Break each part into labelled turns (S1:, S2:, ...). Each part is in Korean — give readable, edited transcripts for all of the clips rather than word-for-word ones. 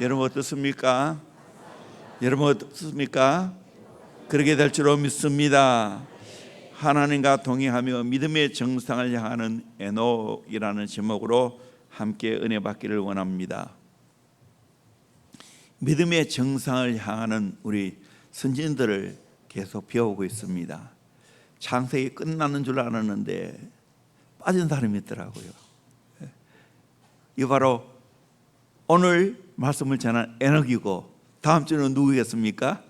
S1: 여러분 어떻습니까? 여러분 어떻습니까? 그렇게 될 줄로 믿습니다. 하나님과 동행하며 믿음의 정상을 향하는 에녹이라는 제목으로 함께 은혜 받기를 원합니다. 믿음의 정상을 향하는 우리 선진들을 계속 배우고 있습니다. 창세기 끝나는 줄 알았는데 빠진 사람이 있더라고요. 이 바로 오늘 말씀을 전한 에녹이고, 다음 주는 누구겠습니까?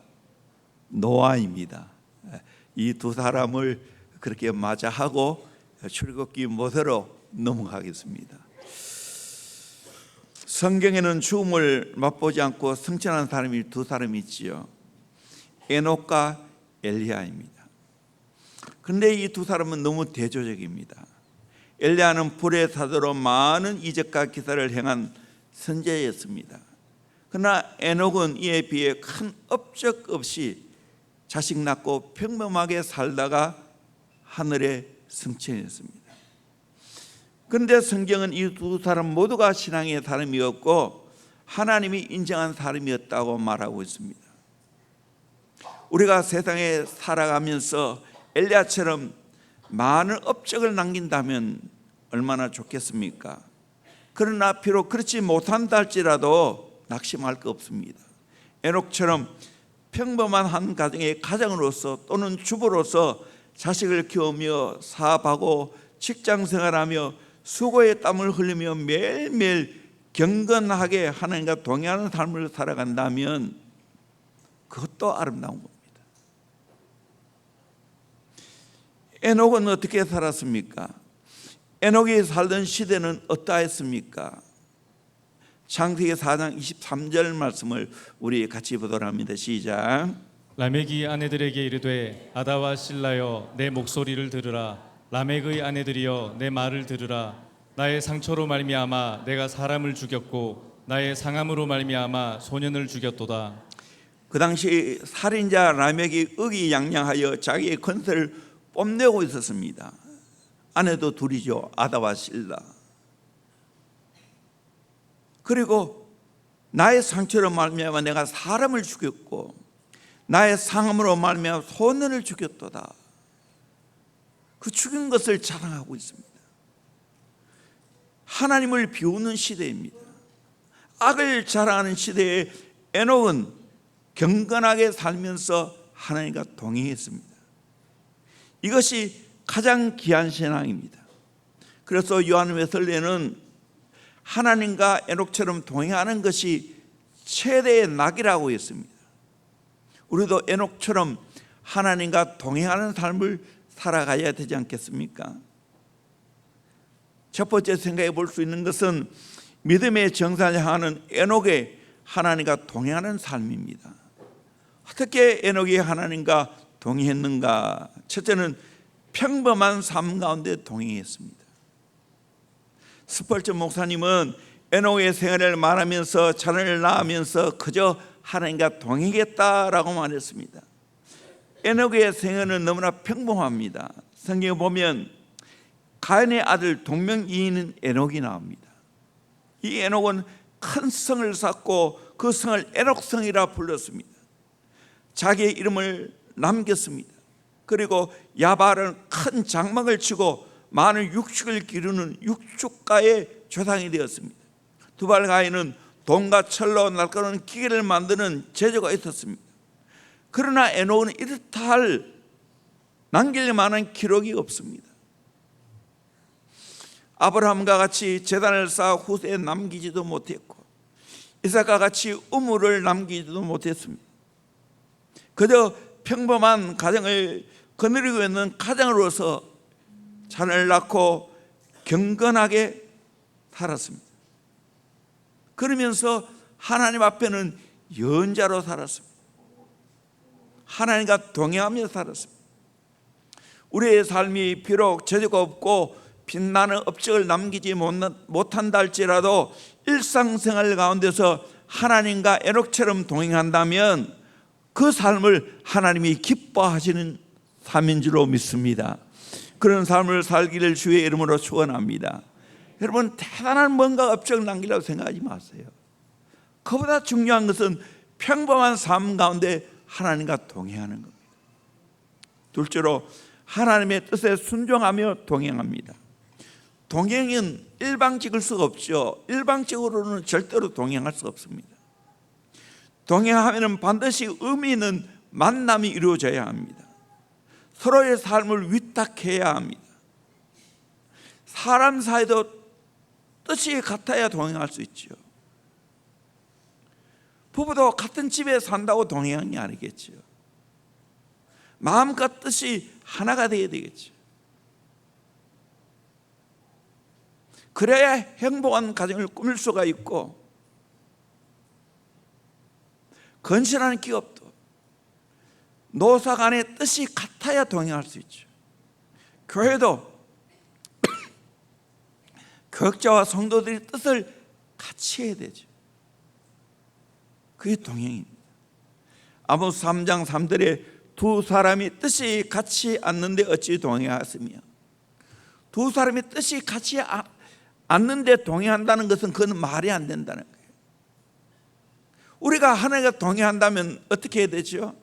S1: 노아입니다. 이 두 사람을 그렇게 맞이하고 출애굽기 모세로 넘어가겠습니다. 성경에는 죽음을 맛보지 않고 승천한 사람이 두 사람이 있지요. 에녹과 엘리야입니다. 그런데 이 두 사람은 너무 대조적입니다. 엘리야는 불의 사도로 많은 이적과 기사를 행한 선지자였습니다. 그러나 에녹은 이에 비해 큰 업적 없이 자식 낳고 평범하게 살다가 하늘에 승천했습니다. 그런데 성경은 이 두 사람 모두가 신앙의 사람이었고 하나님이 인정한 사람이었다고 말하고 있습니다. 우리가 세상에 살아가면서 엘리야처럼 많은 업적을 남긴다면 얼마나 좋겠습니까? 그러나 비록 그렇지 못한다 할지라도 낙심할 거 없습니다. 에녹처럼 평범한 한 가정의 가장으로서 또는 주부로서 자식을 키우며 사업하고 직장생활하며 수고의 땀을 흘리며 매일매일 경건하게 하나님과 동행하는 삶을 살아간다면 그것도 아름다운 겁니다. 에녹은 어떻게 살았습니까? 에녹이 살던 시대는 어떠했습니까? 창세기 4장 23절 말씀을 우리 같이 보도록 합니다. 시작.
S2: 라멕이 아내들에게 이르되 아다와 실라여 내 목소리를 들으라. 라멕의 아내들이여 내 말을 들으라. 나의 상처로 말미암아 내가 사람을 죽였고 나의 상함으로 말미암아 소년을 죽였도다.
S1: 그 당시 살인자 라멕이 의기양양하여 자기의 건설을 뽐내고 있었습니다. 아내도 둘이죠. 아다와 실라. 그리고 나의 상처로 말미암아 내가 사람을 죽였고 나의 상함으로 말미암아 소년을 죽였도다. 그 죽인 것을 자랑하고 있습니다. 하나님을 비우는 시대입니다. 악을 자랑하는 시대에 에녹은 경건하게 살면서 하나님과 동행했습니다. 이것이 가장 귀한 신앙입니다. 그래서 요한회설에는 하나님과 에녹처럼 동행하는 것이 최대의 낙이라고 했습니다. 우리도 에녹처럼 하나님과 동행하는 삶을 살아가야 되지 않겠습니까? 첫 번째 생각해 볼 수 있는 것은 믿음의 정상을 향하는 에녹의 하나님과 동행하는 삶입니다. 어떻게 에녹이 하나님과 동행했는가? 첫째는 평범한 삶 가운데 동행했습니다. 스펄전 목사님은 에녹의 생애를 말하면서 자녀를 낳으면서 그저 하나님과 동행했다라고 말했습니다. 에녹의 생애는 너무나 평범합니다. 성경에 보면 가인의 아들 동명이인인 에녹이 나옵니다. 이 에녹은 큰 성을 쌓고 그 성을 에녹성이라 불렀습니다. 자기의 이름을 남겼습니다. 그리고 야발은 큰 장막을 치고 많은 육축을 기르는 육축가의 조상이 되었습니다. 두발 가인은 돈과 철로 날카로운 기계를 만드는 재주가 있었습니다. 그러나 에녹은 이렇다 할 남길 만한 기록이 없습니다. 아브라함과 같이 제단을 쌓아 후세에 남기지도 못했고 이삭과 같이 우물을 남기지도 못했습니다. 그저 평범한 가정을 거느리고 있는 가장으로서 자녀를 낳고 경건하게 살았습니다. 그러면서 하나님 앞에는 연자로 살았습니다. 하나님과 동행하며 살았습니다. 우리의 삶이 비록 저주가 없고 빛나는 업적을 남기지 못한다 할지라도 일상생활 가운데서 하나님과 에녹처럼 동행한다면 그 삶을 하나님이 기뻐하시는 삶인 줄로 믿습니다. 그런 삶을 살기를 주의 이름으로 축원합니다. 여러분, 대단한 뭔가 업적을 남기려고 생각하지 마세요. 그보다 중요한 것은 평범한 삶 가운데 하나님과 동행하는 겁니다. 둘째로 하나님의 뜻에 순종하며 동행합니다. 동행은 일방적일 수가 없죠. 일방적으로는 절대로 동행할 수 없습니다. 동행하면 반드시 의미 있는 만남이 이루어져야 합니다. 서로의 삶을 위탁해야 합니다. 사람 사이도 뜻이 같아야 동행할 수 있죠. 부부도 같은 집에 산다고 동행하는 게 아니겠죠. 마음과 뜻이 하나가 되어야 되겠죠. 그래야 행복한 가정을 꾸밀 수가 있고, 건실한 기업도 노사 간의 뜻이 같아야 동행할 수 있죠. 교회도 교역자와 성도들의 뜻을 같이 해야 되죠. 그게 동행입니다. 아모스 3장 3절에 두 사람이 뜻이 같이 않는데 어찌 동행하였으며, 두 사람이 뜻이 같이 않는데 동행한다는 것은 그건 말이 안 된다는 거예요. 우리가 하나님과 동행한다면 어떻게 해야 되죠?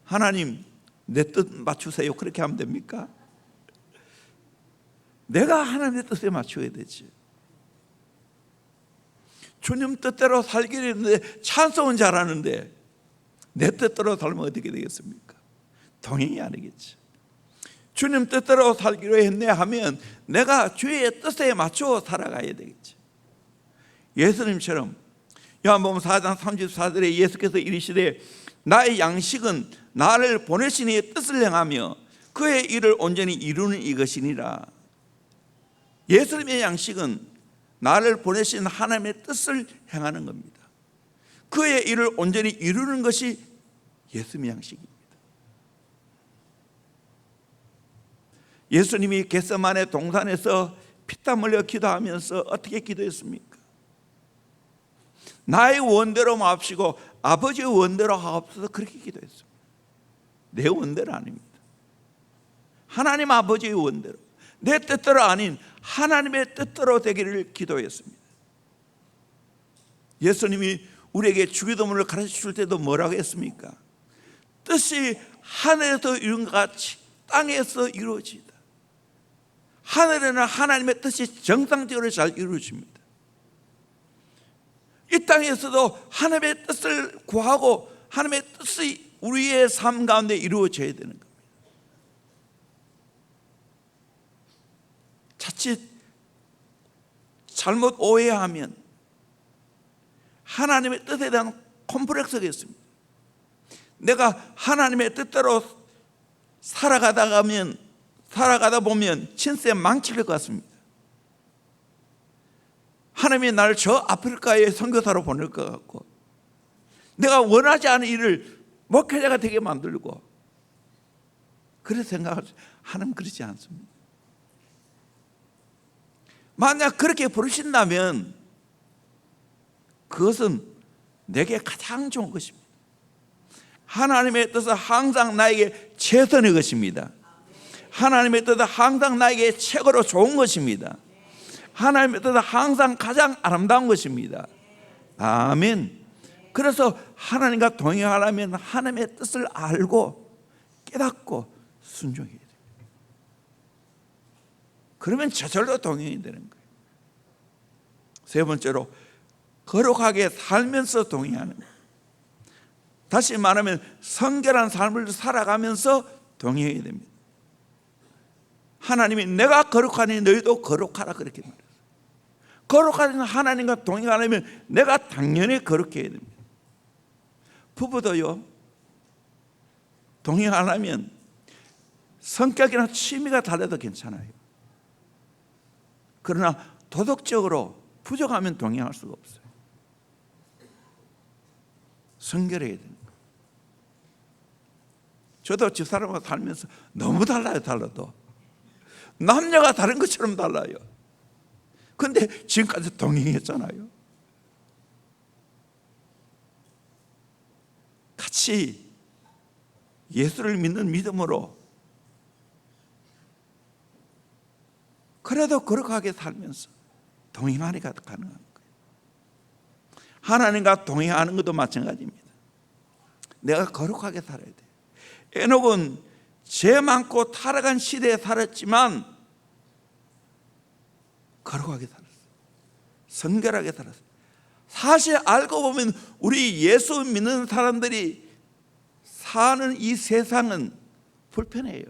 S1: 하나님 내 뜻 맞추세요, 그렇게 하면 됩니까? 내가 하나님의 뜻에 맞춰야 되지. 주님 뜻대로 살기로 했는데 찬송은 잘하는데 내 뜻대로 살면 어떻게 되겠습니까? 동행이 아니겠지. 주님 뜻대로 살기로 했네 하면 내가 주의 뜻에 맞춰 살아가야 되겠지. 예수님처럼 요한복음 4장 34절에 예수께서 이르시되 나의 양식은 나를 보내신 이의 뜻을 행하며 그의 일을 온전히 이루는 이것이니라. 예수님의 양식은 나를 보내신 하나님의 뜻을 행하는 겁니다. 그의 일을 온전히 이루는 것이 예수님의 양식입니다. 예수님이 겟세마네 동산에서 피땀 흘려 기도하면서 어떻게 기도했습니까? 나의 원대로 마옵시고 아버지의 원대로 하옵소서, 그렇게 기도했습니다. 내 원대로 아닙니다. 하나님 아버지의 원대로, 내 뜻대로 아닌 하나님의 뜻대로 되기를 기도했습니다. 예수님이 우리에게 주기도문을 가르쳐 줄 때도 뭐라고 했습니까? 뜻이 하늘에서 이룬 것 같이 땅에서 이루어지다. 하늘에는 하나님의 뜻이 정상적으로 잘 이루어집니다. 이 땅에서도 하나님의 뜻을 구하고 하나님의 뜻이 우리의 삶 가운데 이루어져야 되는 겁니다. 자칫 잘못 오해하면 하나님의 뜻에 대한 콤플렉스가 있습니다. 내가 하나님의 뜻대로 살아가다 보면 진짜 망칠 것 같습니다. 하나님이 나를 저 아프리카에 선교사로 보낼 것 같고, 내가 원하지 않은 일을 목회자가 되게 만들고, 그래서 생각하죠. 하나님 그렇지 않습니다. 만약 그렇게 부르신다면 그것은 내게 가장 좋은 것입니다. 하나님의 뜻은 항상 나에게 최선의 것입니다. 하나님의 뜻은 항상 나에게 최고로 좋은 것입니다. 하나님의 뜻은 항상 가장 아름다운 것입니다. 아멘. 그래서 하나님과 동행하려면 하나님의 뜻을 알고 깨닫고 순종해야 돼요. 그러면 저절로 동행이 되는 거예요. 세 번째로 거룩하게 살면서 동행하는 거예요. 다시 말하면 성결한 삶을 살아가면서 동행해야 됩니다. 하나님이 내가 거룩하니 너희도 거룩하라, 그렇게 말해요. 거룩한 하나님과 동행하려면 내가 당연히 거룩해야 됩니다. 부부도요, 동행하려면 성격이나 취미가 달라도 괜찮아요. 그러나 도덕적으로 부족하면 동행할 수가 없어요. 성결해야 됩니다. 저도 집사람과 살면서 너무 달라요. 달라도 남녀가 다른 것처럼 달라요. 그런데 지금까지 동행했잖아요. 같이 예수를 믿는 믿음으로 그래도 거룩하게 살면서 동행하니까 가능한 거예요. 하나님과 동행하는 것도 마찬가지입니다. 내가 거룩하게 살아야 돼. 에녹은 죄 많고 타락한 시대에 살았지만 거룩하게 살았어요. 성결하게 살았어요. 사실 알고 보면 우리 예수 믿는 사람들이 사는 이 세상은 불편해요.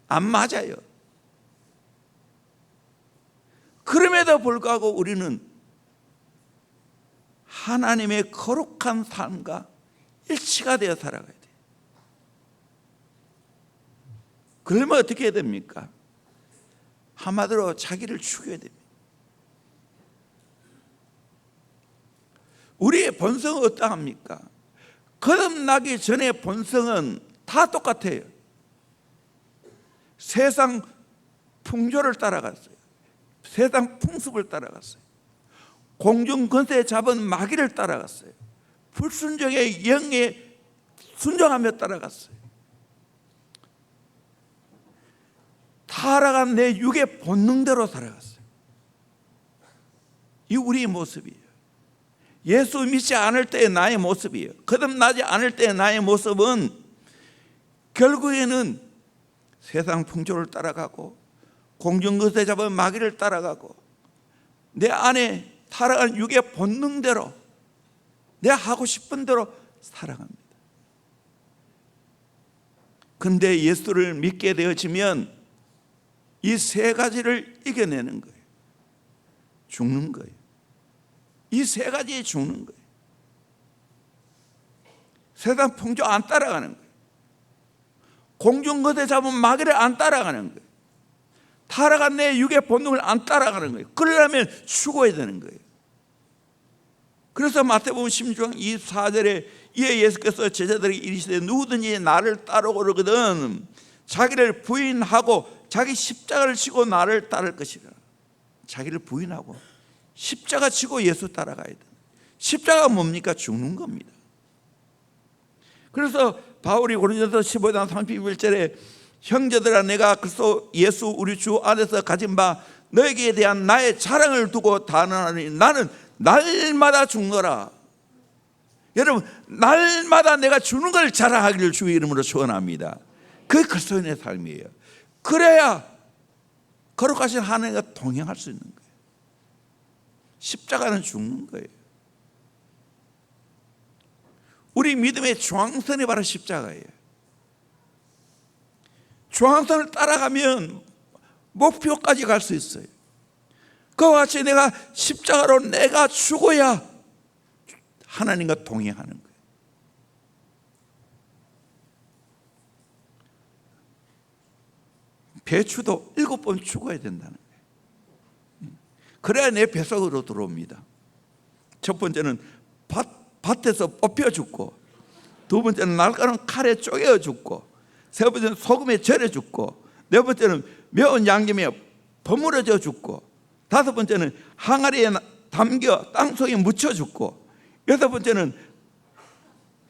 S1: 안 맞아요. 그럼에도 불구하고 우리는 하나님의 거룩한 삶과 일치가 되어 살아가야 돼요. 그러면 어떻게 해야 됩니까? 한마디로 자기를 죽여야 됩니다. 우리의 본성은 어떠합니까? 거듭나기 전에 본성은 다 똑같아요. 세상 풍조를 따라갔어요. 세상 풍습을 따라갔어요. 공중 권세 잡은 마귀를 따라갔어요. 불순종의 영에 순종하며 따라갔어요. 타락한 내 육의 본능대로 살아갔어요. 이 우리의 모습이에요. 예수 믿지 않을 때의 나의 모습이에요. 거듭나지 않을 때의 나의 모습은 결국에는 세상 풍조를 따라가고 공중것에 잡은 마귀를 따라가고 내 안에 타락한 육의 본능대로 내가 하고 싶은 대로 살아갑니다. 그런데 예수를 믿게 되어지면 이 세 가지를 이겨내는 거예요. 죽는 거예요. 이 세 가지에 죽는 거예요. 세상 풍조 안 따라가는 거예요. 공중것에 잡은 마귀를 안 따라가는 거예요. 타락한 내 육의 본능을 안 따라가는 거예요. 그러려면 죽어야 되는 거예요. 그래서 마태복음 16장 24절에 이에 예수께서 제자들에게 이르시되 누구든지 나를 따르거든 자기를 부인하고 자기 십자가를 지고 나를 따를 것이라. 자기를 부인하고 십자가 지고 예수 따라가야 돼. 십자가가 뭡니까? 죽는 겁니다. 그래서 바울이 고린도서 15장 31절에 형제들아 내가 그리스도 예수 우리 주 안에서 가진 바 너에게 대한 나의 자랑을 두고 단언하니 나는 날마다 죽노라. 여러분 날마다 내가 죽는 걸 자랑하기를 주의 이름으로 축원합니다. 그게 그리스도인의 삶이에요. 그래야 거룩하신 하나님과 동행할 수 있는 거예요. 십자가는 죽는 거예요. 우리 믿음의 중앙선이 바로 십자가예요. 중앙선을 따라가면 목표까지 갈 수 있어요. 그와 같이 내가 십자가로 내가 죽어야 하나님과 동행하는 거예요. 배추도 7번 죽어야 된다는 거예요. 그래야 내 뱃속으로 들어옵니다. 첫 번째는 밭에서 뽑혀 죽고, 두 번째는 날카로운 칼에 쪼개어 죽고, 세 번째는 소금에 절여 죽고, 네 번째는 매운 양념에 버무려져 죽고, 다섯 번째는 항아리에 담겨 땅속에 묻혀 죽고, 여섯 번째는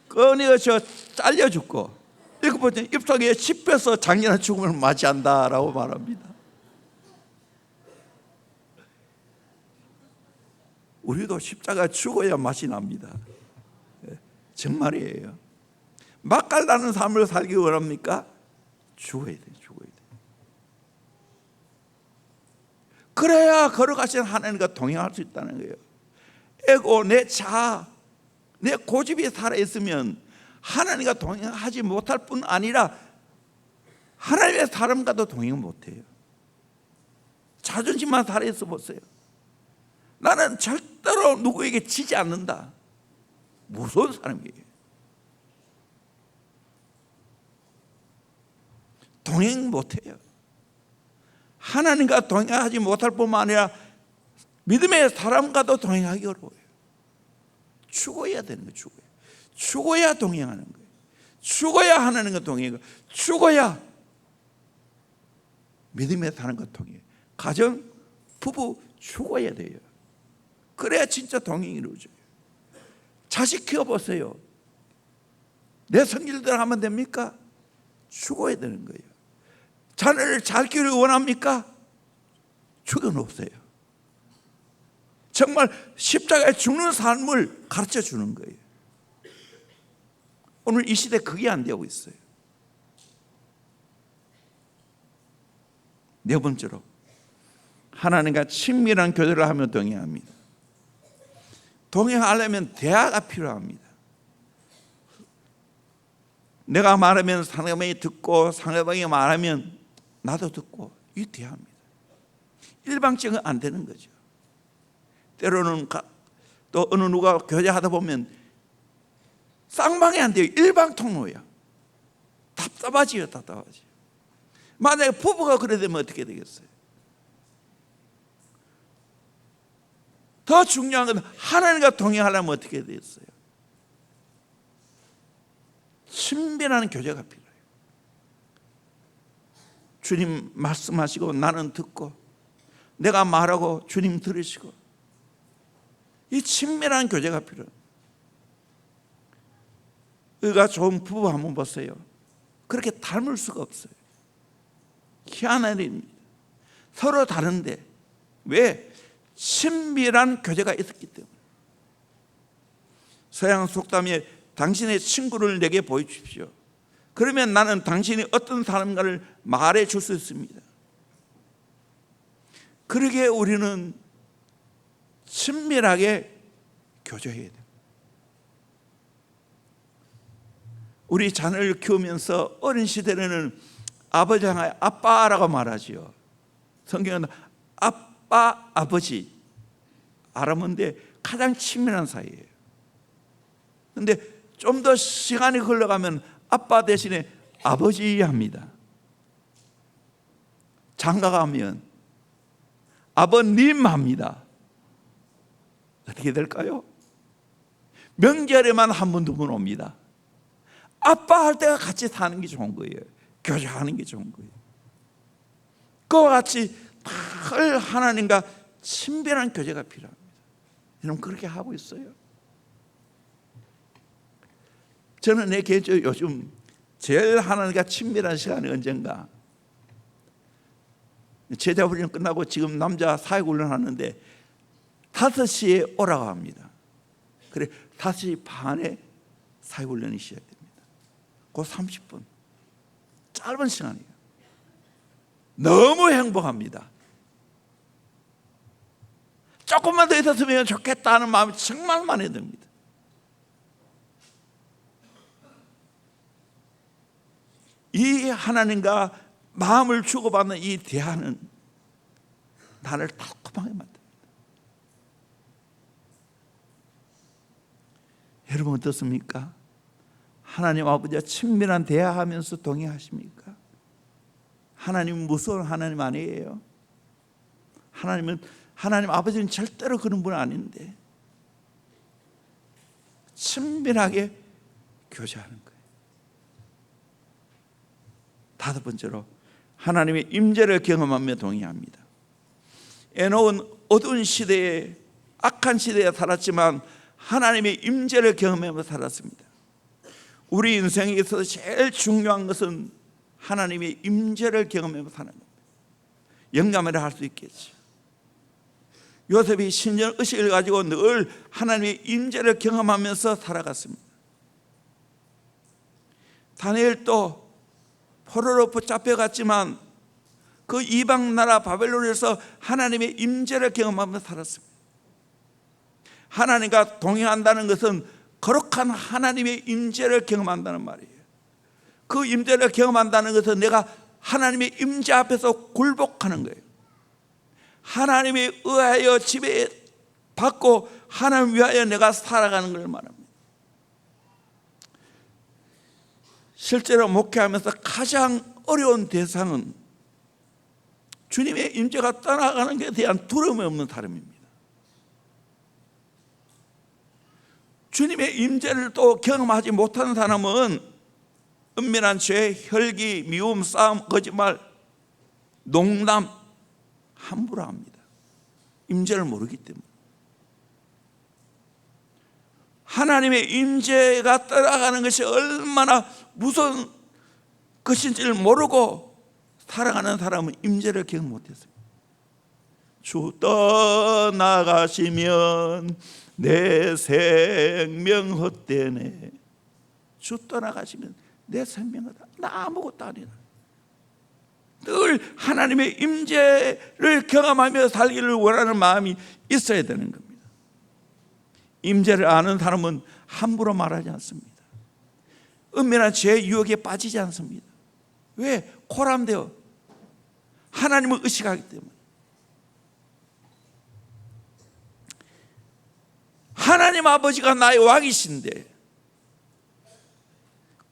S1: 꺼내어서 잘려 죽고, 일곱 번째는 입속에 씹혀서 장렬한 죽음을 맞이한다라고 말합니다. 우리도 십자가 죽어야 맛이 납니다. 정말이에요. 맛깔나는 삶을 살기 원합니까? 죽어야 돼, 죽어야 돼. 그래야 거룩하신 하나님과 동행할 수 있다는 거예요. 에고, 내 자아, 내 고집이 살아있으면 하나님과 동행하지 못할 뿐 아니라 하나님의 사람과도 동행 못해요. 자존심만 살아있어 보세요. 나는 절대로 누구에게 지지 않는다. 무서운 사람이에요. 동행 못해요. 하나님과 동행하지 못할 뿐만 아니라 믿음의 사람과도 동행하기 어려워요. 죽어야 되는 거예요. 죽어야 동행하는 거예요. 죽어야 하나님과 동행하고, 죽어야 믿음의 사람과 동행. 가정, 부부 죽어야 돼요. 그래야 진짜 동행이 이루어져요. 자식 키워보세요. 내 성질대로 하면 됩니까? 죽어야 되는 거예요. 자녀를 잘 키우길 원합니까? 죽여놓으세요. 정말 십자가에 죽는 삶을 가르쳐 주는 거예요. 오늘 이 시대 그게 안 되고 있어요. 네 번째로, 하나님과 친밀한 교제를 하며 동행합니다. 동행하려면 대화가 필요합니다. 내가 말하면 상대방이 듣고, 상대방이 말하면 나도 듣고, 이 대화입니다. 일방적은 안 되는 거죠. 때로는 또 어느 누가 교제하다 보면 쌍방이 안 돼요. 일방 통로야. 답답하지요. 만약에 부부가 그래 되면 어떻게 되겠어요? 더 중요한 건 하나님과 동행하려면 어떻게 되겠어요? 친밀한 교제가 필요해요. 주님 말씀하시고 나는 듣고, 내가 말하고 주님 들으시고, 이 친밀한 교제가 필요해요. 의가 좋은 부부 한번 보세요. 그렇게 닮을 수가 없어요. 희한한 일입니다. 서로 다른데 왜? 친밀한 교제가 있었기 때문에. 서양 속담에 당신의 친구를 내게 보여주십시오. 그러면 나는 당신이 어떤 사람인가를 말해 줄 수 있습니다. 그러기에 우리는 친밀하게 교제해야 돼요. 우리 자녀를 키우면서 어린 시대에는 아버지 향하여 아빠라고 말하지요. 성경은 아빠, 아버지, 아람어인데 가장 친밀한 사이예요. 그런데 좀 더 시간이 흘러가면 아빠 대신에 아버지 합니다. 장가 가면 아버님 합니다. 어떻게 될까요? 명절에만 한 번, 두 번 옵니다. 아빠 할 때가 같이 사는 게 좋은 거예요. 교제하는 게 좋은 거예요. 그와 같이 늘 하나님과 친밀한 교제가 필요합니다. 여러분 그렇게 하고 있어요? 저는 내 개인적으로 요즘 제일 하나님과 친밀한 시간이 언젠가, 제자훈련 끝나고 지금 남자 사역훈련 하는데 5시에 오라고 합니다. 그래 5시 반에 사역훈련이 시작됩니다. 그 30분 짧은 시간이에요. 너무 행복합니다. 조금만 더 있었으면 좋겠다 하는 마음이 정말 많이 듭니다. 이 하나님과 마음을 주고받는 이 대화는 나를 달콤하게 만듭니다. 여러분 어떻습니까? 하나님 아버지와 친밀한 대화하면서 동행하십니까? 하나님은 무서운 하나님 아니에요. 하나님 아버지는 절대로 그런 분 아닌데 친밀하게 교제하는 거예요. 5번째로, 하나님의 임재를 경험하며 동행합니다. 에녹은 어두운 시대에, 악한 시대에 살았지만 하나님의 임재를 경험하며 살았습니다. 우리 인생에 있어서 제일 중요한 것은 하나님의 임재를 경험하며 사는 겁니다. 영감이라 할 수 있겠죠. 요셉이 신전 의식을 가지고 늘 하나님의 임재를 경험하면서 살아갔습니다. 다니엘도 포로로 붙잡혀갔지만 그 이방 나라 바벨론에서 하나님의 임재를 경험하면서 살았습니다. 하나님과 동행한다는 것은 거룩한 하나님의 임재를 경험한다는 말이에요. 그 임재를 경험한다는 것은 내가 하나님의 임재 앞에서 굴복하는 거예요. 하나님에 의하여 지배받고 하나님 위하여 내가 살아가는 걸 말합니다. 실제로 목회하면서 가장 어려운 대상은 주님의 임재가 떠나가는 것에 대한 두려움이 없는 사람입니다. 주님의 임재를 또 경험하지 못하는 사람은 은밀한 죄, 혈기, 미움, 싸움, 거짓말, 농담 함부로 합니다. 임재를 모르기 때문에. 하나님의 임재가 떠나가는 것이 얼마나 무서운 것인지를 모르고 살아가는 사람은 임재를 경험 못했습니다. 주 떠나가시면 내 생명 헛되네. 주 떠나가시면 내 생명 헛되네. 나 아무것도 아니다. 늘 하나님의 임재를 경험하며 살기를 원하는 마음이 있어야 되는 겁니다. 임재를 아는 사람은 함부로 말하지 않습니다. 은밀한 죄의 유혹에 빠지지 않습니다. 왜? 코람되어 하나님을 의식하기 때문에. 하나님 아버지가 나의 왕이신데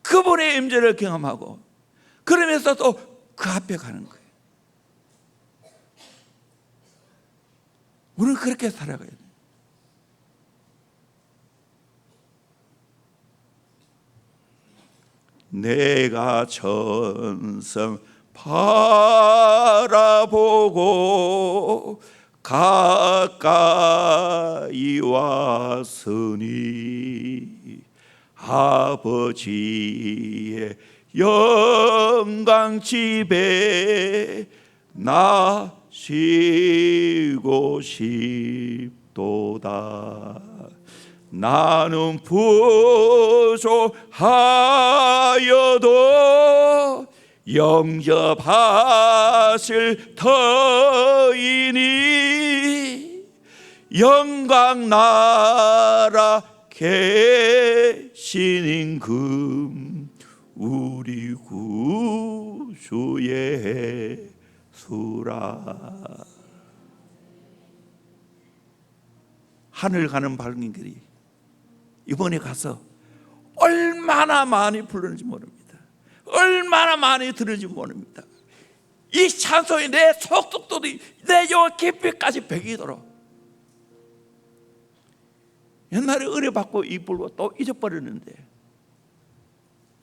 S1: 그분의 임재를 경험하고 그러면서 또 그 앞에 가는 거예요. 우리는 그렇게 살아가야 돼요. 내가 천성 바라보고 가까이 왔으니 아버지의 영광 집에 나 쉬고 싶도다. 나는 부족하여도 영접하실 터이니 영광 나라 계신 임금 우리 구주의 수라. 하늘 가는 밝은 길이 이번에 가서 얼마나 많이 부르는지 모릅니다. 얼마나 많이 들은지 모릅니다. 이 찬송이 내 속속들이 내 영 깊이까지 배기도록. 옛날에 의뢰받고 이 불고 또 잊어버렸는데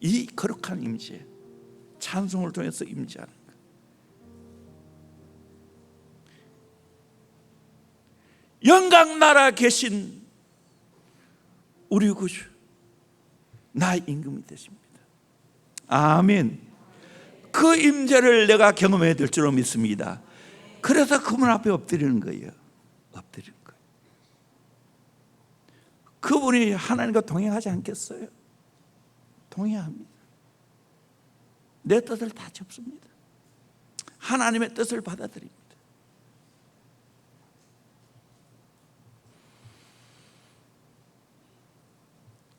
S1: 이 거룩한 임재, 찬송을 통해서 임재하는 것. 영광 나라 계신 우리 구주 나의 임금이 되십니다. 아멘. 그 임재를 내가 경험해야 될 줄로 믿습니다. 그래서 그분 앞에 엎드리는 거예요. 엎드리는 거예요. 그분이 하나님과 동행하지 않겠어요? 동행합니다. 내 뜻을 다 접습니다. 하나님의 뜻을 받아들입니다.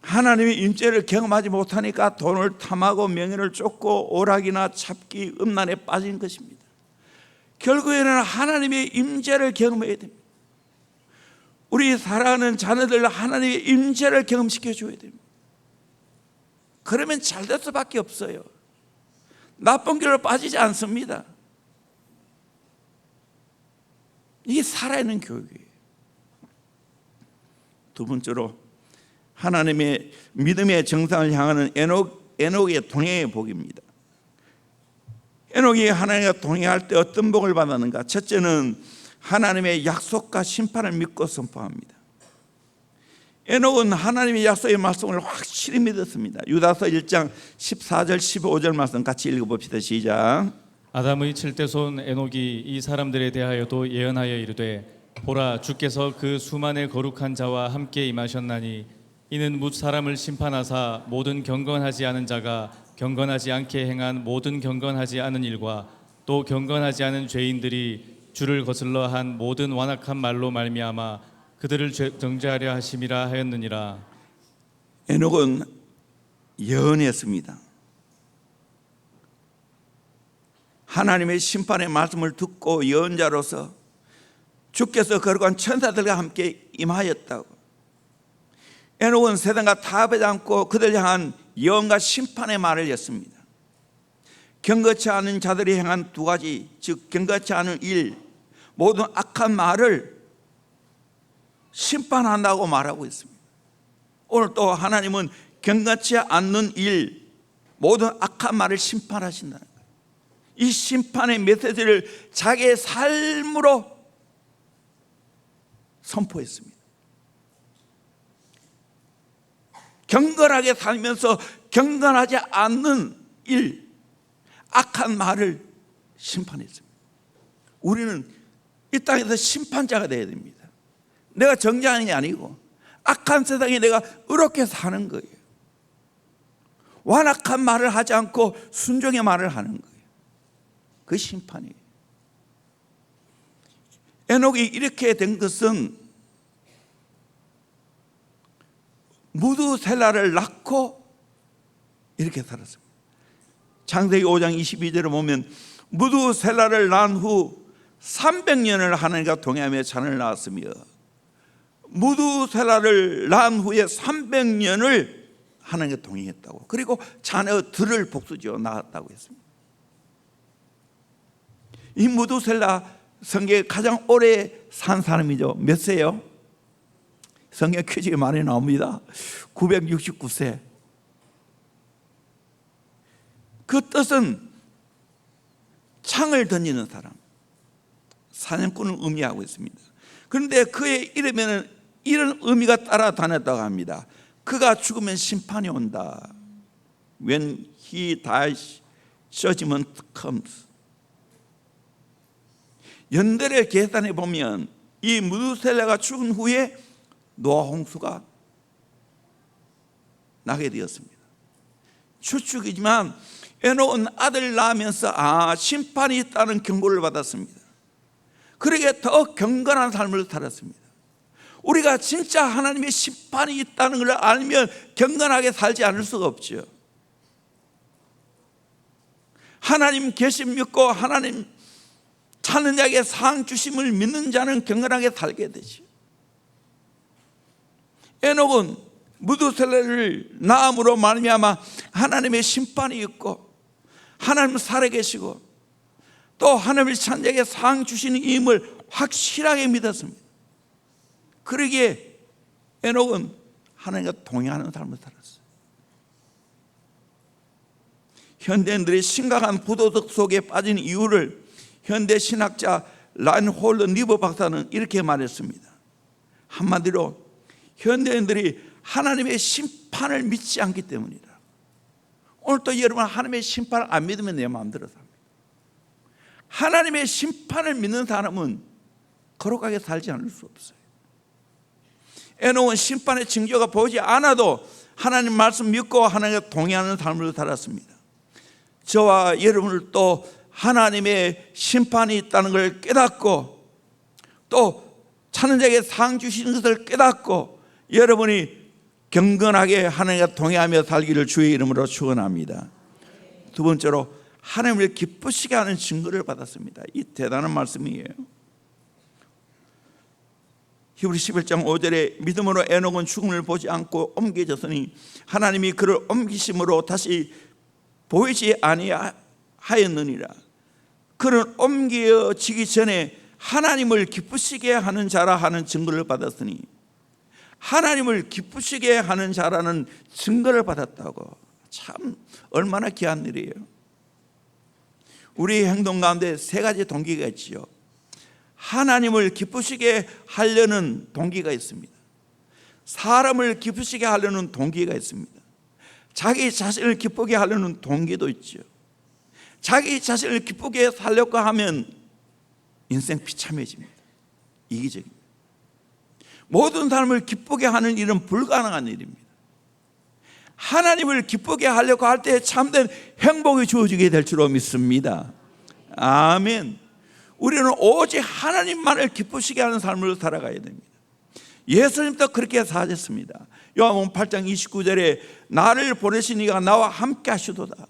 S1: 하나님의 임재를 경험하지 못하니까 돈을 탐하고 명예를 쫓고 오락이나 잡기, 음란에 빠진 것입니다. 결국에는 하나님의 임재를 경험해야 됩니다. 우리 사랑하는 자녀들 하나님의 임재를 경험시켜 줘야 됩니다. 그러면 잘 될 수밖에 없어요. 나쁜 길로 빠지지 않습니다. 이게 살아있는 교육이에요. 두 번째로 하나님의 믿음의 정상을 향하는 에녹의 동행의 복입니다. 에녹이 하나님과 동행할 때 어떤 복을 받았는가? 첫째는 하나님의 약속과 심판을 믿고 선포합니다. 에녹은 하나님의 약속의 말씀을 확실히 믿었습니다. 유다서 1장 14절 15절 말씀 같이 읽어봅시다. 시작.
S2: 아담의 7대 손 에녹이 이 사람들에 대하여도 예언하여 이르되 보라 주께서 그 수만의 거룩한 자와 함께 임하셨나니 이는 뭇 사람을 심판하사 모든 경건하지 않은 자가 경건하지 않게 행한 모든 경건하지 않은 일과 또 경건하지 않은 죄인들이 주를 거슬러 한 모든 완악한 말로 말미암아 그들을 정죄하려 하심이라 하였느니라.
S1: 에녹은 예언했습니다. 하나님의 심판의 말씀을 듣고 예언자로서 주께서 거룩한 천사들과 함께 임하였다고. 에녹은 세상과 타협하지 않고 그들 향한 예언과 심판의 말을 했습니다. 경거치 않은 자들이 행한 두 가지, 즉 경거치 않은 일, 모든 악한 말을 심판한다고 말하고 있습니다. 오늘 또 하나님은 경건치 않는 일, 모든 악한 말을 심판하신다는 거예요. 이 심판의 메시지를 자기의 삶으로 선포했습니다. 경건하게 살면서 경건하지 않는 일, 악한 말을 심판했습니다. 우리는 이 땅에서 심판자가 되어야 됩니다. 내가 정죄하는 게 아니고 악한 세상에 내가 의롭게 사는 거예요. 완악한 말을 하지 않고 순종의 말을 하는 거예요. 그 심판이에요. 에녹이 이렇게 된 것은 무두셀라를 낳고 이렇게 살았습니다. 창세기 5장 22절에 보면 무두셀라를 낳은 후 300년을 하나님과 동행하며 자녀를 낳았으며, 무두셀라를 낳은 후에 300년을 하나님과 동행했다고, 그리고 자녀들을 복수지어 낳았다고 했습니다. 이 무두셀라 성경에 가장 오래 산 사람이죠. 몇 세요? 성경 퀴즈에 많이 나옵니다. 969세. 그 뜻은 창을 던지는 사람, 사냥꾼을 의미하고 있습니다. 그런데 그의 이름에는 이런 의미가 따라다녔다고 합니다. 그가 죽으면 심판이 온다. When he dies, judgment comes. 연대를 계산해 보면 이 무두셀라가 죽은 후에 노아 홍수가 나게 되었습니다. 추측이지만 에녹은 아들 낳으면서 심판이 있다는 경고를 받았습니다. 그러기에 더 경건한 삶을 살았습니다. 우리가 진짜 하나님의 심판이 있다는 걸 알면 경건하게 살지 않을 수가 없죠. 하나님 계심 믿고 하나님 찾는 자에게 상 주심을 믿는 자는 경건하게 살게 되죠. 에녹은 무두셀라를 낳음으로 말미암아 하나님의 심판이 있고 하나님 살아계시고 또 하나님의 찾는 자에게 상 주시는 임을 확실하게 믿었습니다. 그러기에 에녹은 하나님과 동행하는 삶을 살았어요. 현대인들이 심각한 부도덕 속에 빠진 이유를 현대 신학자 라인홀드 니버 박사는 이렇게 말했습니다. 한마디로 현대인들이 하나님의 심판을 믿지 않기 때문이다. 오늘 또 여러분 하나님의 심판을 안 믿으면 내 마음대로 삽니다. 하나님의 심판을 믿는 사람은 거룩하게 살지 않을 수 없어요. 에녹은 심판의 징조가 보이지 않아도 하나님 말씀 믿고 하나님과 동행하는 삶을 살았습니다. 저와 여러분을 또 하나님의 심판이 있다는 걸 깨닫고 또 찾는 자에게 상 주시는 것을 깨닫고 여러분이 경건하게 하나님과 동행하며 살기를 주의 이름으로 축원합니다. 두 번째로 하나님을 기쁘시게 하는 증거를 받았습니다. 이 대단한 말씀이에요. 히브리 11장 5절에 믿음으로 에녹은 죽음을 보지 않고 옮겨졌으니 하나님이 그를 옮기심으로 다시 보이지 아니하였느니라. 그는 옮겨지기 전에 하나님을 기쁘시게 하는 자라 하는 증거를 받았으니, 하나님을 기쁘시게 하는 자라는 증거를 받았다고. 참 얼마나 귀한 일이에요. 우리 행동 가운데 세 가지 동기가 있지요. 하나님을 기쁘시게 하려는 동기가 있습니다. 사람을 기쁘시게 하려는 동기가 있습니다. 자기 자신을 기쁘게 하려는 동기도 있죠. 자기 자신을 기쁘게 살려고 하면 인생 비참해집니다. 이기적입니다. 모든 사람을 기쁘게 하는 일은 불가능한 일입니다. 하나님을 기쁘게 하려고 할 때 참된 행복이 주어지게 될 줄로 믿습니다. 아멘. 우리는 오직 하나님만을 기쁘시게 하는 삶을 살아가야 됩니다. 예수님도 그렇게 사셨습니다. 요한복음 8장 29절에 나를 보내신 이가 나와 함께 하시도다.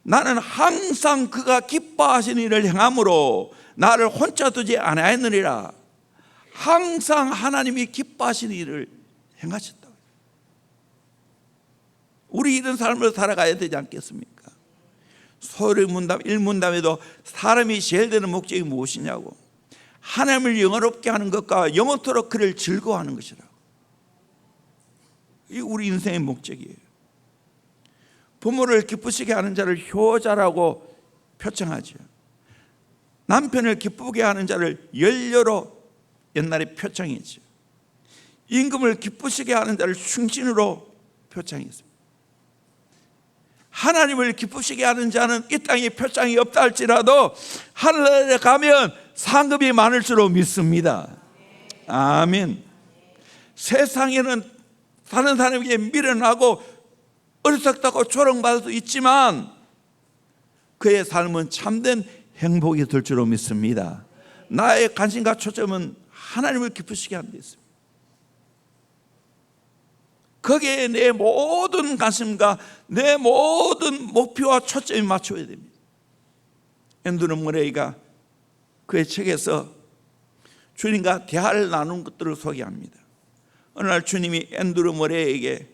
S1: 나는 항상 그가 기뻐하시는 일을 행함으로 나를 혼자 두지 아니하였느니라. 항상 하나님이 기뻐하시는 일을 행하셨다. 우리 이런 삶을 살아가야 되지 않겠습니까? 소리문답 1문답에도 사람이 제일 되는 목적이 무엇이냐고, 하나님을 영화롭게 하는 것과 영원토록 그를 즐거워하는 것이라고. 이게 우리 인생의 목적이에요. 부모를 기쁘시게 하는 자를 효자라고 표창하죠. 남편을 기쁘게 하는 자를 연료로 옛날에 표창했죠. 임금을 기쁘시게 하는 자를 충신으로 표창했습니다. 하나님을 기쁘시게 하는 자는 이 땅에 표창이 없다 할지라도 하늘에 가면 상급이 많을 줄로 믿습니다. 아멘. 세상에는 다른 사람에게 미련하고 어리석다고 조롱받을 수 있지만 그의 삶은 참된 행복이 될 줄로 믿습니다. 나의 관심과 초점은 하나님을 기쁘시게 하는 데 있습니다. 거기에 내 모든 관심과 내 모든 목표와 초점이 맞춰야 됩니다. 앤드루 머레이가 그의 책에서 주님과 대화를 나눈 것들을 소개합니다. 어느 날 주님이 앤드루 머레이에게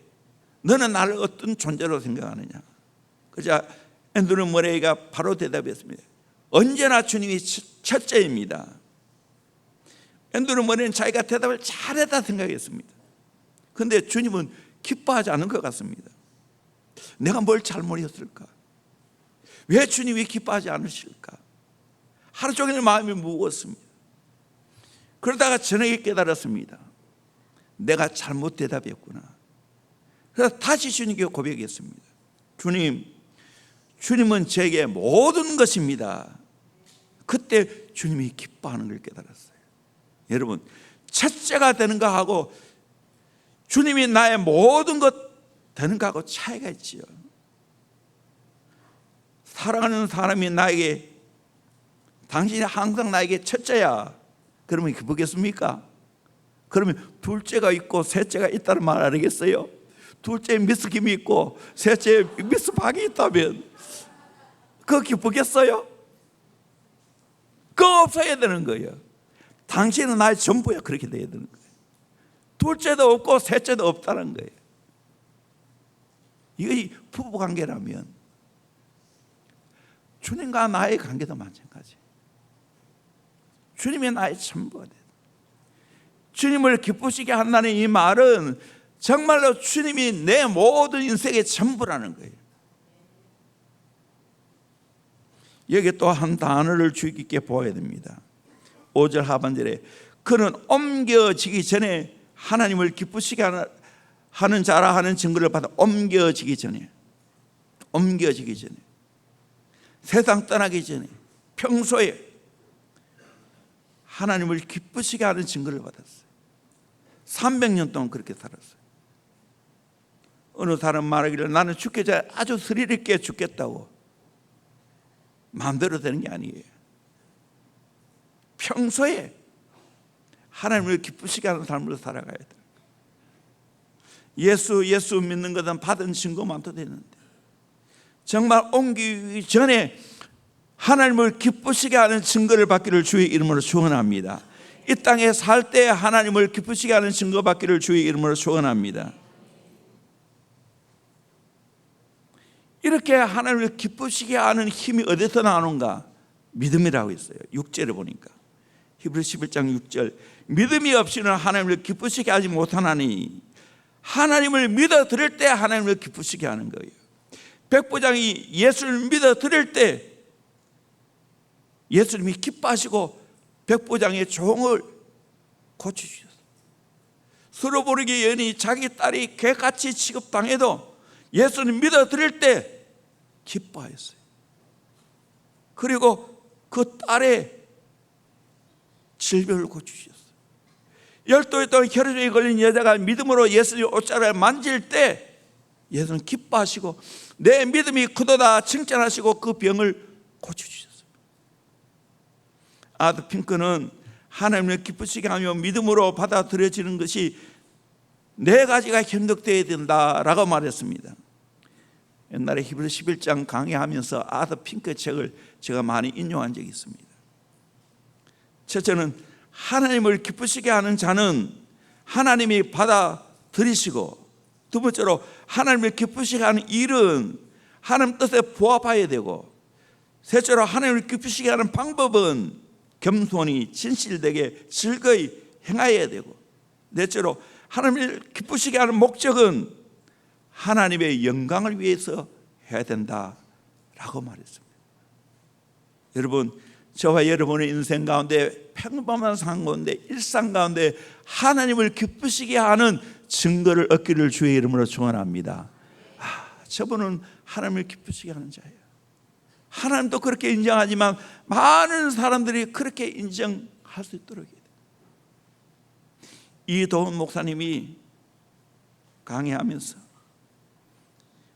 S1: 너는 나를 어떤 존재로 생각하느냐? 그자 앤드루 머레이가 바로 대답했습니다. 언제나 주님이 첫째입니다. 앤드루 머레이는 자기가 대답을 잘했다 생각했습니다. 그런데 주님은 기뻐하지 않은 것 같습니다. 내가 뭘 잘못했을까? 왜 주님이 기뻐하지 않으실까? 하루 종일 마음이 무거웠습니다. 그러다가 저녁에 깨달았습니다. 내가 잘못 대답했구나. 그래서 다시 주님께 고백했습니다. 주님은 제게 모든 것입니다. 그때 주님이 기뻐하는 걸 깨달았어요. 여러분, 첫째가 되는 거하고 주님이 나의 모든 것 되는 거하고 차이가 있지요. 사랑하는 사람이 나에게 당신이 항상 나에게 첫째야. 그러면 기쁘겠습니까? 그러면 둘째가 있고 셋째가 있다는 말 아니겠어요? 둘째 미스 김이 있고 셋째 미스 박이 있다면 그거 기쁘겠어요? 그거 없어야 되는 거예요. 당신은 나의 전부야. 그렇게 돼야 되는 거예요. 둘째도 없고 셋째도 없다는 거예요. 이게 부부관계라면 주님과 나의 관계도 마찬가지예요. 주님이 나의 전부가 돼요. 주님을 기쁘시게 한다는 이 말은 정말로 주님이 내 모든 인생의 전부라는 거예요. 여기 또 한 단어를 주의 깊게 보아야 됩니다. 5절 하반절에 그는 옮겨지기 전에 하나님을 기쁘시게 하는 자라 하는 증거를 받아 옮겨지기 전에 세상 떠나기 전에 평소에 하나님을 기쁘시게 하는 증거를 받았어요. 300년 동안 그렇게 살았어요. 어느 사람 말하기를 나는 죽기 전에 아주 스릴 있게 죽겠다고. 마음대로 되는 게 아니에요. 평소에 하나님을 기쁘시게 하는 삶으로 살아가야 돼요. 예수 믿는 것은 받은 증거만 더 되는데 정말 옮기기 전에 하나님을 기쁘시게 하는 증거를 받기를 주의 이름으로 축원합니다. 이 땅에 살 때 하나님을 기쁘시게 하는 증거 받기를 주의 이름으로 축원합니다. 이렇게 하나님을 기쁘시게 하는 힘이 어디서 나오는가? 믿음이라고 있어요. 6절에 보니까 히브리서 11장 6절 믿음이 없이는 하나님을 기쁘시게 하지 못하나니 하나님을 믿어 드릴 때 하나님을 기쁘시게 하는 거예요. 백부장이 예수를 믿어 드릴 때 예수님이 기뻐하시고 백부장의 종을 고쳐주셨어요. 스로보르기 여인이 자기 딸이 개같이 취급당해도 예수님 믿어 드릴 때 기뻐하였어요. 그리고 그 딸의 질병을 고치셨어요. 12일 동안 혈류증에 걸린 여자가 믿음으로 예수님 옷자락을 만질 때 예수는 기뻐하시고 내 믿음이 크도다 칭찬하시고 그 병을 고쳐주셨어요. 아더 핑크는 하나님을 기쁘시게 하며 믿음으로 받아들여지는 것이 4가지가 협력되어야 된다라고 말했습니다. 옛날에 히브리서 11장 강의하면서 아더 핑크 책을 제가 많이 인용한 적이 있습니다. 첫째는 하나님을 기쁘시게 하는 자는 하나님이 받아들이시고, 두 번째로 하나님을 기쁘시게 하는 일은 하나님 뜻에 부합해야 되고, 셋째로 하나님을 기쁘시게 하는 방법은 겸손히 진실되게 즐거이 행하여야 되고, 넷째로 하나님을 기쁘시게 하는 목적은 하나님의 영광을 위해서 해야 된다라고 말했습니다. 여러분, 저와 여러분의 인생 가운데 평범한 삶 가운데 일상 가운데 하나님을 기쁘시게 하는 증거를 얻기를 주의 이름으로 축원합니다. 저분은 하나님을 기쁘시게 하는 자예요. 하나님도 그렇게 인정하지만 많은 사람들이 그렇게 인정할 수 있도록 해야 돼요. 이도훈 목사님이 강의하면서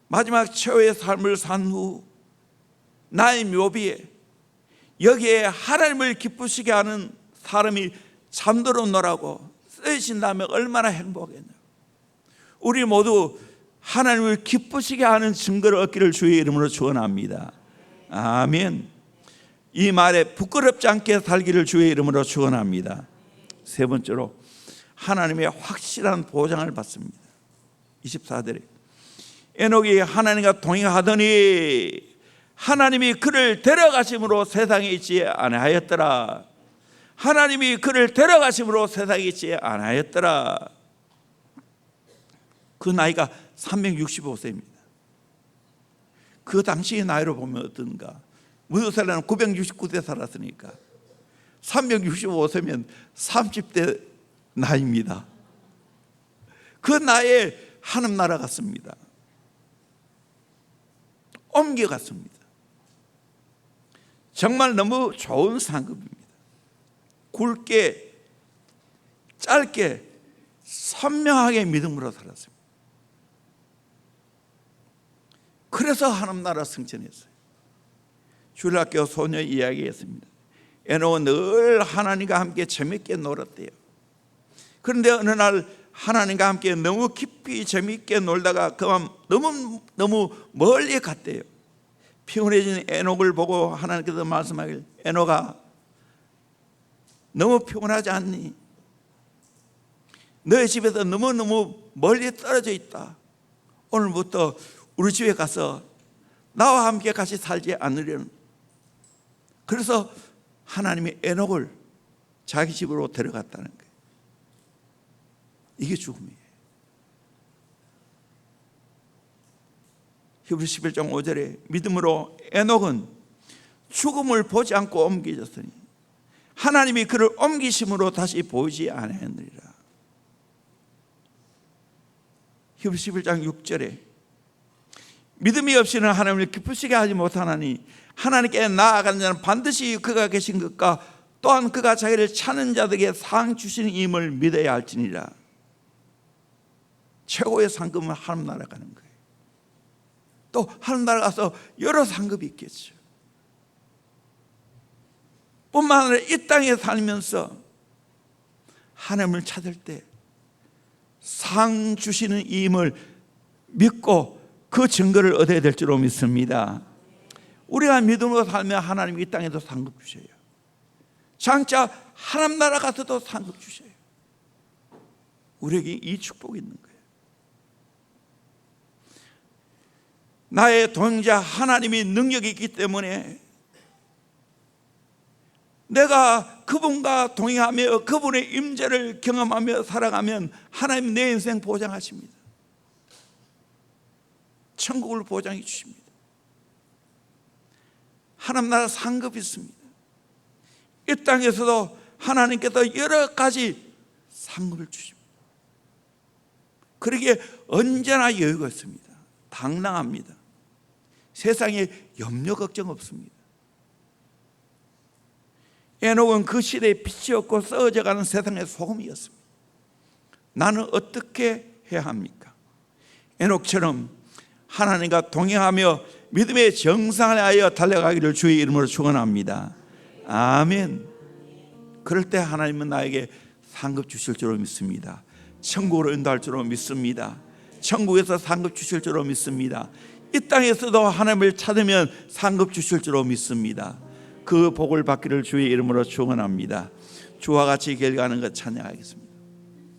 S1: 마지막 최후의 삶을 산 후 나의 묘비에 여기에 하나님을 기쁘시게 하는 사람이 잠들었노라고 쓰신다면 얼마나 행복했냐. 우리 모두 하나님을 기쁘시게 하는 증거를 얻기를 주의 이름으로 축원합니다. 아멘. 이 말에 부끄럽지 않게 살기를 주의 이름으로 축원합니다. 세 번째로 하나님의 확실한 보장을 받습니다. 24절에 에녹이 하나님과 동행하더니 하나님이 그를 데려가심으로 세상에 있지 아니하였더라. 하나님이 그를 데려가심으로 세상에 있지 아니하였더라. 그 나이가 365세입니다. 그 당시의 나이로 보면 어떤가? 무드살라는 969세 살았으니까 365세면 30대 나이입니다. 그 나이에 하늘 날아갔습니다. 옮겨갔습니다. 정말 너무 좋은 상급입니다. 굵게 짧게 선명하게 믿음으로 살았습니다. 그래서 하나님 나라 승천했어요. 주일학교 소녀 이야기했습니다. 에녹은 늘 하나님과 함께 재밌게 놀았대요. 그런데 어느 날 하나님과 함께 너무 깊이 재밌게 놀다가 그만 너무 멀리 갔대요. 피곤해진 에녹을 보고 하나님께서 말씀하길, 에녹아 너무 피곤하지 않니? 너의 집에서 너무너무 멀리 떨어져 있다. 오늘부터 우리 집에 가서 나와 함께 같이 살지 않으려는. 그래서 하나님이 에녹을 자기 집으로 데려갔다는 거예요. 이게 죽음이에요. 히브리서 11장 5절에 믿음으로 에녹은 죽음을 보지 않고 옮겨졌으니 하나님이 그를 옮기심으로 다시 보이지 아니하느니라. 히브리서 11장 6절에 믿음이 없이는 하나님을 기쁘시게 하지 못하나니 하나님께 나아가는 자는 반드시 그가 계신 것과 또한 그가 자기를 찾는 자들에게 상 주시는 임을 믿어야 할지니라. 최고의 상급은 하나님 나라 가는 거예요. 또 하나님 나라 가서 여러 상급이 있겠죠. 뿐만 아니라 이 땅에 살면서 하나님을 찾을 때 상 주시는 임을 믿고 그 증거를 얻어야 될 줄로 믿습니다. 우리가 믿음으로 살면 하나님이 이 땅에도 상급 주셔요. 장차 하나님 나라 가서도 상급 주셔요. 우리에게 이 축복이 있는 거예요. 나의 동행자 하나님이 능력이 있기 때문에 내가 그분과 동행하며 그분의 임재를 경험하며 살아가면 하나님 내 인생 보장하십니다. 천국을 보장해 주십니다. 하나님 나라 상급이 있습니다. 이 땅에서도 하나님께서 여러 가지 상급을 주십니다. 그러기에 언제나 여유가 있습니다. 당당합니다. 세상에 염려 걱정 없습니다. 에녹은 그 시대에 빛이 없고 썩어져가는 세상의 소금이었습니다. 나는 어떻게 해야 합니까? 에녹처럼 하나님과 동행하며 믿음의 정상을 하여 달려가기를 주의 이름으로 축원합니다. 아멘. 그럴 때 하나님은 나에게 상급 주실 줄로 믿습니다. 천국으로 인도할 줄로 믿습니다. 천국에서 상급 주실 줄로 믿습니다. 이 땅에서도 하나님을 찾으면 상급 주실 줄로 믿습니다. 그 복을 받기를 주의 이름으로 축원합니다. 주와 같이 결과하는 것 찬양하겠습니다.